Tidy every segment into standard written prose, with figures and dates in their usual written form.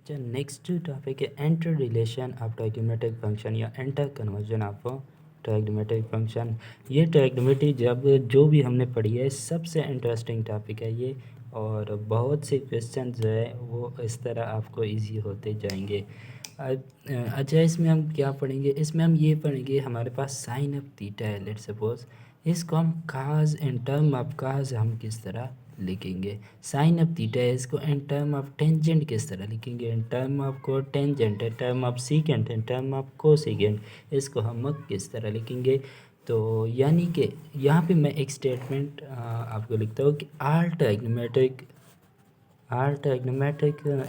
अच्छा, next topic है enter relation of trigonometric function या enter conversion of trigonometric function. ये ट्राइग्नोमेट्री जब जो भी हमने पढ़ी है सबसे इंटरेस्टिंग टॉपिक है ये, और बहुत से क्वेश्चन जो है वो इस तरह आपको इजी होते जाएंगे। अच्छा, इसमें हम क्या पढ़ेंगे? इसमें हम ये पढ़ेंगे, हमारे पास साइन ऑफ थीटा है, लेट्स सपोज इसको हम काज इन टर्म ऑफ काज हम किस तरह लिखेंगे। साइन ऑफ थीटा है, इसको इन टर्म ऑफ टेंजेंट किस तरह लिखेंगे, इन टर्म ऑफ को tangent, in term of secant, in term of cosecant, इसको हम किस तरह लिखेंगे। तो यानी कि यहाँ पे मैं एक स्टेटमेंट आपको लिखता हूँ कि आल ट्राइग्नोमेट्रिक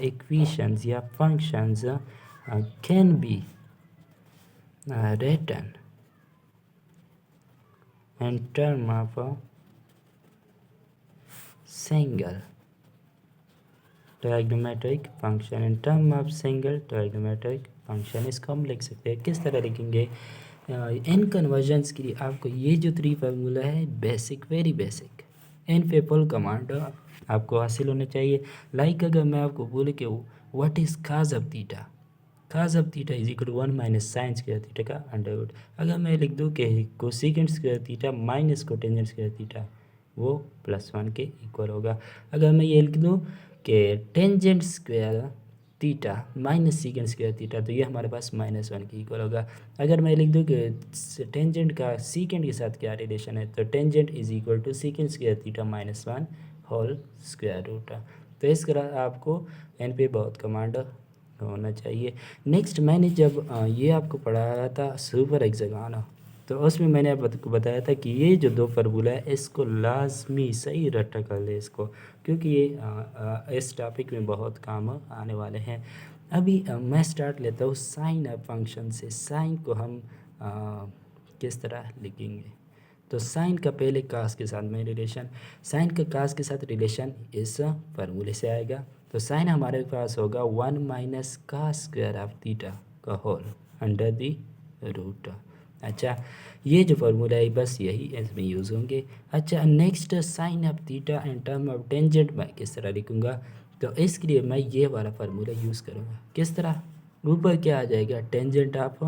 इक्वेशंस या functions can be written in term of a single trigonometric function, in term of single trigonometric function। इसको हम लिख सकते हैं, किस तरह लिखेंगे? इन कन्वर्जन्स के लिए आपको ये जो 3 फार्मूला है basic, very basic in PayPal command आपको हासिल होने चाहिए। लाइक अगर मैं आपको बोले कि what is cos of theta, cos of theta is equal to 1 minus sine square theta का अंडर रूट। अगर मैं लिख दूँ कि cosecant square theta minus cotangent square theta वो +1 के इक्वल होगा। अगर मैं ये लिख दूँ कि tangent square theta minus secant square theta, तो ये हमारे पास -1 के इक्वल होगा। अगर मैं लिख दूँ कि टेंजेंट का सीकेंट के साथ क्या रिलेशन है, तो tangent is equal to secant square theta -1 whole square root. तो इस तरह आपको एन पे बहुत कमांड होना चाहिए। नेक्स्ट, मैंने जब ये आपको पढ़ाया था सुपर हेक्सागोन, तो उसमें मैंने आपको बताया था कि ये जो 2 फार्मूला है इसको लाजमी सही रट्टा कर ले इसको, क्योंकि ये इस टॉपिक में बहुत काम आने वाले हैं। अभी मैं स्टार्ट लेता हूँ साइन ऑफ फंक्शन से। साइन को हम किस तरह लिखेंगे? तो साइन का पहले कास के साथ में रिलेशन, साइन का कास के साथ रिलेशन इस फार्मूले से आएगा। तो साइन हमारे पास होगा 1 minus cos square of theta का होल अंडर दी रूट। अच्छा, ये जो फार्मूला है बस यही इसमें यूज़ होंगे। अच्छा, next sine of theta in term of tangent मैं किस तरह लिखूँगा? तो इसके लिए मैं ये वाला फार्मूला यूज़ करूँगा। किस तरह? ऊपर क्या आ जाएगा? टेंजेंट ऑफ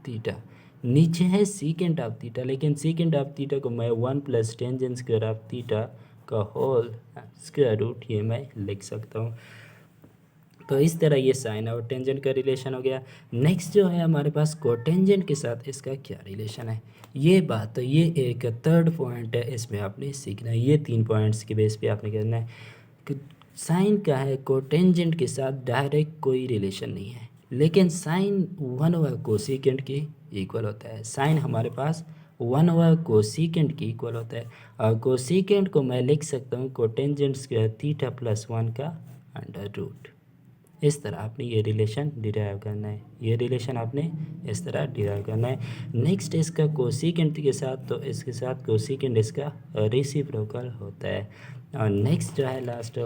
थीटा, नीचे है सीकेंट ऑफ थीटा, लेकिन सीकेंट ऑफ थीटा को मैं 1 plus tangent square of theta का होल स्क्वायर रूट ये मैं लिख सकता हूँ। तो इस तरह ये साइन और टेंजेंट का रिलेशन हो गया। नेक्स्ट जो है हमारे पास कोटेंजेंट के साथ इसका क्या रिलेशन है, ये बात, तो ये एक थर्ड पॉइंट है, इसमें आपने सीखना है। ये 3 पॉइंट्स के बेस पे आपने करना है कि साइन का है कोटेंजेंट के साथ डायरेक्ट कोई रिलेशन नहीं है, लेकिन साइन 1 कोसेकेंट के इक्वल होता है। साइन हमारे पास 1 कोसेकेंट के इक्वल होता है, और कोसेकेंट को मैं लिख सकता हूँ कोटेंजेंट स्क्वायर थीटा +1 का अंडर रूट। इस तरह आपने ये रिलेशन डिराइव करना है, ये रिलेशन आपने इस तरह डिराइव करना है। नेक्स्ट इसका कोसेकेंट के साथ, तो इसके साथ कोसेकेंट इसका रेसिप्रोकल होता है। और नेक्स्ट जो है लास्ट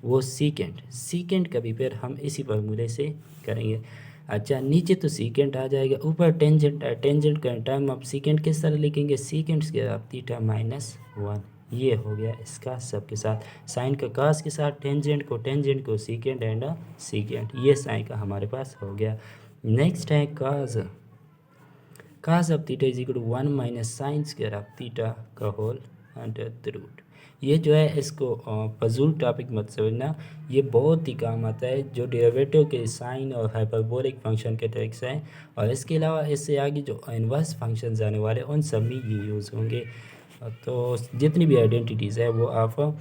वो सीकेंट, सीकेंट का भी फिर हम इसी फार्मूले से करेंगे। अच्छा, नीचे तो सीकेंट आ जाएगा, ऊपर टेंजेंट है, टेंजेंट का टर्म ऑफ सीकेंट किस तरह लिखेंगे? सीकेंट के आप थीटा -1, ये हो गया इसका सबके साथ। साइन का कास के साथ टेंजेंट को सीकेंट एंड सीकेंट, ये साइन का हमारे पास हो गया। नेक्स्ट है cos, cos of theta is equal to 1 minus sine square of theta का होल अंडर द रूट। ये जो है इसको फजूल टॉपिक मत समझना, ये बहुत ही काम आता है जो डेरिवेटिव के साइन और हाइपरबोलिक फंक्शन के ट्रिक्स हैं, और इसके अलावा इससे आगे जो इनवर्स फंक्शंस आने वाले उन सब में ये यूज़ होंगे। तो जितनी भी आइडेंटिटीज़ है वो आप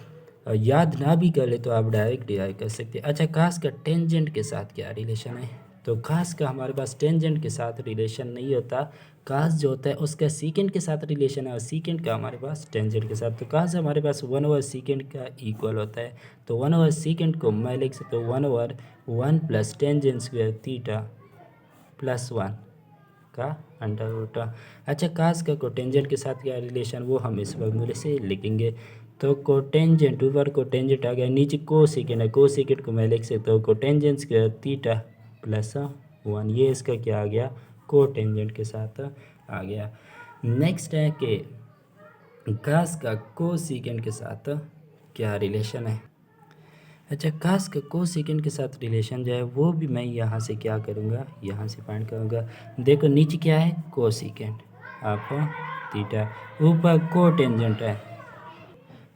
याद ना भी कर ले तो आप डायरेक्ट डिराइव कर सकते हैं। अच्छा, कास का टेंजेंट के साथ क्या रिलेशन है? तो कास का हमारे पास टेंजेंट के साथ रिलेशन नहीं होता, कास जो होता है उसका सीकेंट के साथ रिलेशन है, और सीकेंट का हमारे पास टेंजेंट के साथ। तो कास हमारे पास 1/सीकेंट का इक्वल होता है, तो 1/सीकेंट को मैं लिख सकता हूँ 1/1 प्लस टेंजेंट स्क्वायर थीटा +1 का अंडर रूट। अच्छा, कास का कोटेंजेंट के साथ क्या रिलेशन वो हम इस फॉर्मूले से लिखेंगे। तो कोटेंजेंट, ऊपर कोटेंजेंट आ गया, नीचे कोसेकेंट है, कोसेकेंट को मैं लिख सकता हूँ कोटेंजेंट स्क्वायर थीटा +1, ये इसका क्या आ गया? कोटेंजेंट के साथ आ गया। नेक्स्ट है कि कास का कोसेकेंट के साथ क्या रिलेशन है? अच्छा, काश का कोसेकेंड के साथ रिलेशन जो है वो भी मैं यहाँ से क्या करूँगा, यहाँ से फाइंड करूँगा। देखो नीचे क्या है, कोसेकेंड आप थीटा, ऊपर कोटेंजेंट है,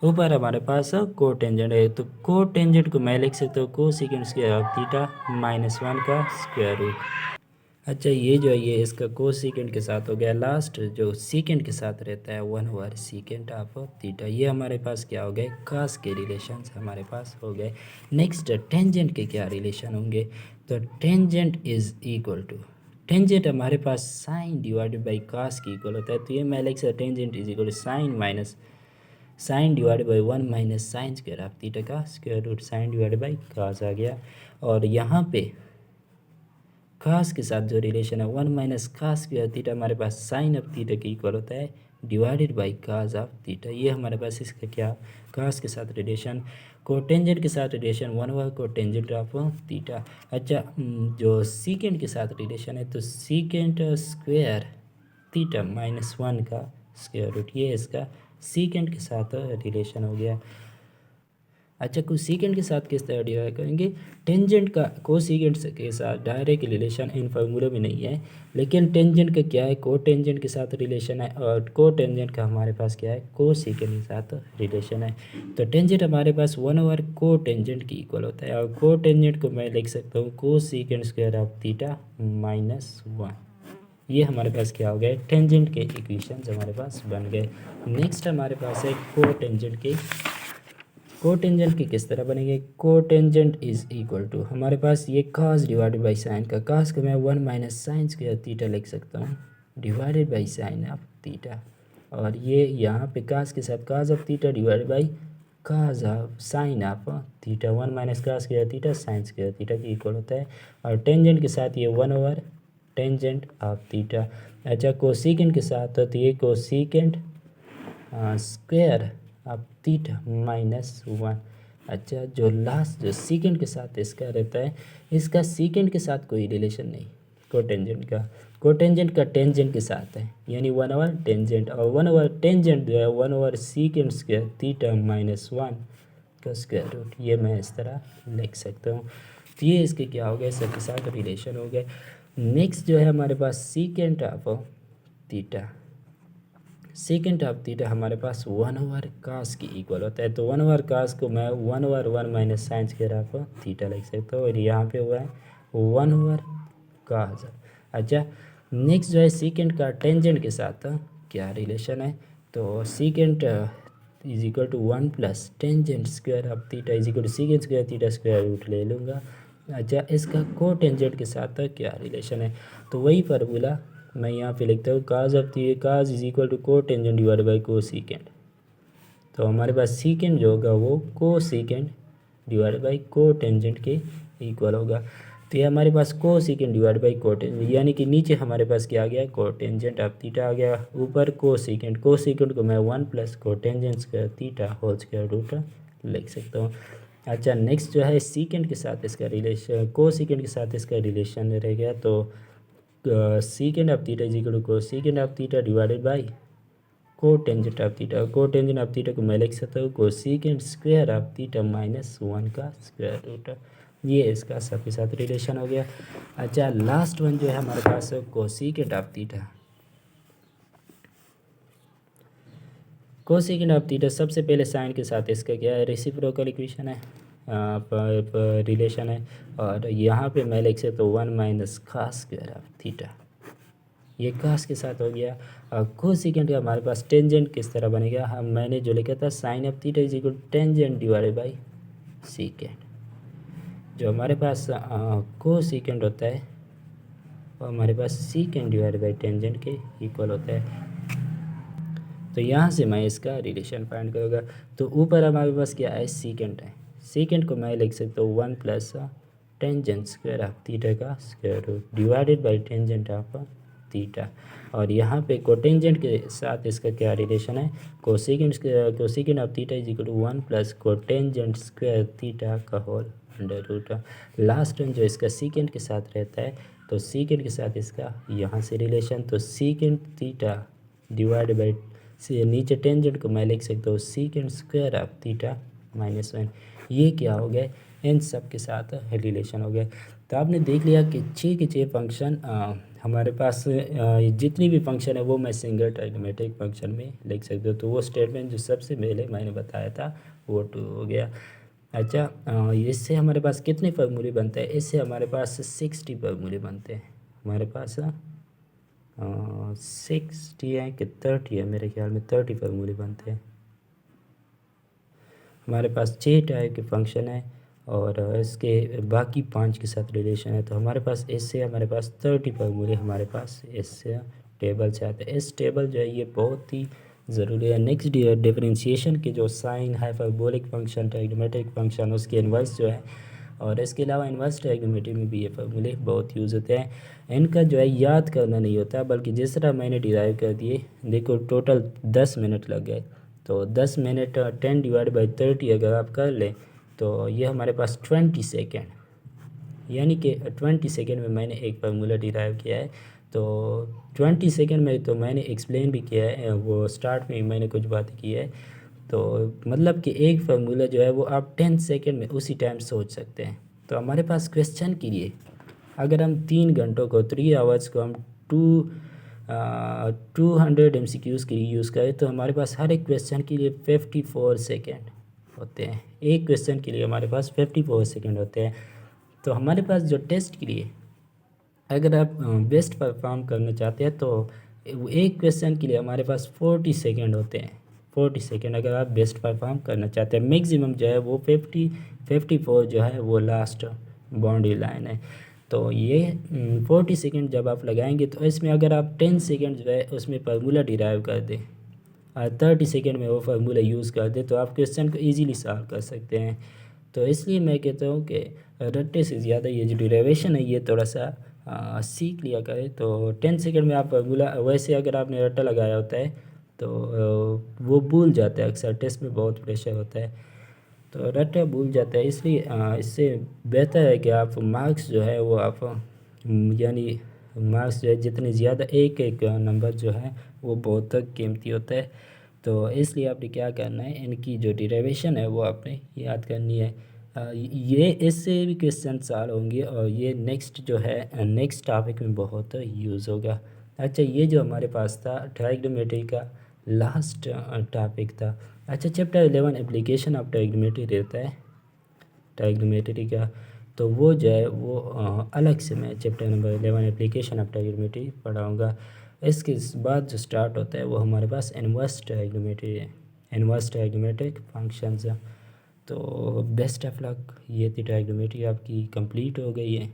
ऊपर हमारे पास कोटेंजेंट है, तो कोटेंजेंट को मैं लिख सकता हूँ कोसेकेंड स्क्वायर ऑफ थीटा -1 का स्क्वायर रूट। अच्छा, ये जो है ये इसका कोसेकेंड के साथ हो गया, लास्ट जो सीकेंड के साथ रहता है 1/सीकेंड ऑफ थीटा। ये हमारे पास क्या हो गए, कास के रिलेशन हमारे पास हो गए। नेक्स्ट टेंजेंट के क्या रिलेशन होंगे, तो tangent is equal to, tangent हमारे पास साइन डिवाइडेड बाई कास की इक्वल होता है, तो ये मैं लिख सकता tangent is equal to sine divided by 1 minus sine square of theta का square root, sine divided by cos आ गया। और यहाँ पे कास के साथ जो रिलेशन है 1 माइनस कास स्क्वायर थीटा हमारे पास साइन ऑफ थीटा के इक्वल होता है divided by cos of theta. ये हमारे पास इसका क्या, कास के साथ रिलेशन। कोटेंजेंट के साथ रिलेशन 1 कोटेंजेंट ऑफ थीटा। अच्छा, जो सीकेंड के साथ रिलेशन है तो सीकेंड स्क्वायर थीटा -1 का स्क्वायर रूट, ये इसका सीकेंड के साथ रिलेशन हो गया। अच्छा, कुछ सीकेंड के साथ किस तरह डिवाइड करेंगे, टेंजेंट का को सीकेंड के साथ डायरेक्ट रिलेशन इन फार्मूले में नहीं है, लेकिन टेंजेंट का क्या है, को टेंजेंट के साथ रिलेशन है, और को टेंजेंट का हमारे पास क्या है, को सीकेंड के साथ रिलेशन है। तो टेंजेंट हमारे पास 1 को टेंजेंट की इक्वल होता है, और को टेंजेंट को मैं लिख सकता हूँ को सीकेंड स्क्वायर ऑफ थीटा -1। ये हमारे पास क्या हो गए, टेंजेंट के इक्वेशंस हमारे पास बन गए। नेक्स्ट हमारे पास है को टेंजेंट के। कोटेंजेंट की किस तरह बनेंगे, कोटेंजेंट इज इक्वल टू हमारे पास ये कास डिवाइडेड बाई साइन का, कास को मैं 1 माइनस साइन स्क्वायर थीटा लिख सकता हूँ divided by sine of theta. और ये यहाँ पे कास के साथ cos of theta divided by cos of sine of theta, 1 minus cos square theta sine square theta की इक्वल होता है। और टेंजेंट के साथ ये 1 टेंजेंट ऑफ थीटा। अच्छा, कोसिकेंट के साथ तो ये कोसिकेंट स्क्वायर ऑफ थीटा -1। अच्छा, जो लास्ट जो सीकेंड के साथ इसका रहता है, इसका सीकेंड के साथ कोई रिलेशन नहीं कोटेंजेंट का, कोटेंजेंट का टेंजेंट के साथ है, यानी 1 टेंजेंट, और 1 टेंजेंट जो है 1 सीकेंड स्क्वायर थीटा -1 का स्क्वायर रूट। ये मैं इस तरह लिख सकता हूँ। तो ये इसके क्या हो गए, सबके साथ रिलेशन हो गए। नेक्स्ट जो है हमारे पास secant of theta, secant of theta हमारे पास 1/कास की इक्वल होता है, तो 1/कास को मैं 1/1 minus sine square of theta लिख सकता हूँ, और यहाँ पे हुआ है 1/कास। अच्छा, नेक्स्ट जो है सीकेंड का टेंजेंट के साथ क्या रिलेशन है, तो secant is equal to 1 plus tangent square of theta is equal to secant square theta square root ले लूँगा। अच्छा, इसका को टेंजेंट के साथ क्या रिलेशन है, तो वही फार्मूला मैं यहाँ पे लिखता हूँ, काज ऑफ थी काज इज इक्वल टू को टेंजेंट डिवाइड बाई को सीकेंड। तो हमारे पास सीकेंड जो होगा वो को सीकेंड डिवाइड बाई को टेंजेंट के इक्वल होगा। तो ये हमारे पास को सीकेंड डिवाइड बाई को टेंजेंट, यानी कि नीचे हमारे पास क्या आ गया, को टेंजेंट ऑफ थीटा आ गया, ऊपर को सीकेंड को मैं 1 प्लस को tangent square theta whole square root लिख सकता हूँ। अच्छा, नेक्स्ट जो है सीकेंड के साथ इसका रिलेशन, को सीकेंड के साथ इसका रिलेशन रह गया, तो secant of theta is equal to cosecant of theta divided by cotangent of theta, cotangent of theta को मैं लिख सकता हूँ को सीकेंड स्क्वायर ऑफ थीटा -1 का स्क्वायर रूट। ये इसका सबके साथ रिलेशन हो गया। अच्छा, लास्ट वन जो है हमारे पास को सीकेंड ऑफ थीटा, को सीकेंड ऑफ थीटा सबसे पहले साइन के साथ इसका क्या है, रेसिप्रोकल इक्वेशन है, रिलेशन है, और यहाँ पे मैं लिख सकता हूँ 1 minus cos square of theta, ये कास के साथ हो गया। को सीकेंड का हमारे पास टेंजेंट किस तरह बनेगा, हम मैंने जो लिखा था sine of theta is equal tangent divided by secant. जो हमारे पास को सीकेंड होता है वो हमारे पास सीकेंड डिवाइडेड बाई टेंजेंट के इक्वल होता है। तो यहाँ से मैं इसका रिलेशन फाइंड करूँगा। तो ऊपर हमारे पास क्या है, सीकेंड है, सीकेंड को मैं लिख सकता हूँ 1 plus tangent square of theta का square root divided by tangent of theta. और यहाँ पे कोटेंजेंट के साथ इसका क्या रिलेशन है, cosecant of theta is equal to 1 plus cotangent square theta का whole under root. Last one जो इसका सीकेंड के साथ रहता है, तो सीकेंड के साथ इसका यहाँ से रिलेशन, तो सीकेंड थीटा डिवाइड बाई नीचे टेंजेंट को मैं लिख सकता हूँ सीकेंड स्क्वायर ऑफ थीटा -1। ये क्या हो गया, इन सब के साथ रिलेशन हो गया। तो आपने देख लिया कि 6 के 6 फंक्शन हमारे पास जितनी भी फंक्शन है वो मैं सिंगल ट्राइग्नोमेट्रिक फंक्शन में लिख सकते हो। तो वो स्टेटमेंट जो सबसे पहले मैंने बताया था वो ट्रू हो गया। अच्छा, इससे हमारे पास कितने फार्मूले बनते हैं? इससे हमारे पास 60 फार्मूले बनते हैं। हमारे पास 60 है कि 30 है, मेरे ख्याल में 30 फार्मूले बनते हैं। हमारे पास 6 टाइप के फंक्शन है और इसके बाकी 5 के साथ रिलेशन है। तो हमारे पास इससे हमारे पास 30 फार्मूले हमारे पास इस टेबल से आते हैं। इस टेबल जो है ये बहुत ही ज़रूरी है। नेक्स्ट डिफरेंशिएशन के जो sine hyperbolic function, trigonometric function, उसके इन्वर्स जो है, और इसके अलावा इन्वर्स ट्राइग्नोमेट्री में भी ये फार्मूले बहुत यूज़ होते हैं। इनका जो है याद करना नहीं होता, बल्कि जिस तरह मैंने डिराइव कर दिए, देखो टोटल 10 मिनट लग गए। तो 10 मिनट 10 डिवाइड बाई 30 अगर आप कर लें तो ये हमारे पास 20 सेकेंड, यानी कि 20 सेकेंड में मैंने एक फार्मूला डिराइव किया है। तो 20 सेकेंड में तो मैंने एक्सप्लेन भी किया है, वो स्टार्ट में ही मैंने कुछ बातें की है। तो मतलब कि एक फार्मूला जो है वो आप 10 सेकेंड में उसी टाइम सोच सकते हैं। तो हमारे पास क्वेश्चन के लिए अगर हम 3 घंटों को 3 आवर्स को हम 200 MCQs के लिए यूज़ करें तो हमारे पास हर एक क्वेश्चन के लिए 54 सेकेंड होते हैं। एक क्वेश्चन के लिए हमारे पास 54 सेकेंड होते हैं। तो हमारे पास जो टेस्ट के लिए अगर आप बेस्ट परफॉर्म करना चाहते हैं तो एक क्वेश्चन के लिए हमारे पास 40 सेकेंड होते हैं। 40 सेकेंड अगर आप बेस्ट परफॉर्म करना चाहते हैं। मैक्सिमम जो है वो 54 जो है वो लास्ट बाउंड्री लाइन है। तो ये 40 सेकेंड जब आप लगाएंगे तो इसमें अगर आप 10 सेकेंड जो है उसमें फार्मूला डिराइव कर दें और 30 सेकेंड में वो फार्मूला यूज़ कर दें तो आप क्वेश्चन को ईजीली सॉल्व कर सकते हैं। तो इसलिए मैं कहता हूँ कि रट्टे से ज़्यादा ये जो डिराइवेशन है ये थोड़ा सा सीख लिया करें। तो 10 सेकेंड में आप फार्मूला, वैसे अगर आपने रट्टा लगाया होता है तो वो भूल जाता है, अक्सर टेस्ट में बहुत प्रेशर होता है तो रट्टा भूल जाता है। इसलिए इससे बेहतर है कि आप मार्क्स जो है वो आप यानी मार्क्स जो है जितने ज़्यादा, एक एक नंबर जो है वो बहुत कीमती होता है। तो इसलिए आपने क्या करना है, इनकी जो डिराइवेशन है वो आपने याद करनी है। ये इससे भी क्वेश्चन सॉल्व होंगे और ये नेक्स्ट जो है नेक्स्ट टॉपिक में बहुत यूज़ होगा। अच्छा, ये जो हमारे पास था ट्राइग्नोमेट्री का लास्ट टॉपिक था। अच्छा, चैप्टर 11 एप्लीकेशन ऑफ ट्राइग्नोमेट्री रहता है ट्राइग्नोमेट्री का, तो वो जो है वो अलग से मैं चैप्टर नंबर 11 एप्लीकेशन ऑफ ट्राइग्नोमेट्री पढ़ाऊँगा। इसके बाद जो स्टार्ट होता है वो हमारे पास इनवर्स ट्राइग्नोमेट्री है, इनवर्स ट्राइग्नोमेट्रिक फंक्शंस। तो बेस्ट ऑफ लक, ये थी ट्राइग्नोमेट्री आपकी कंप्लीट हो गई है।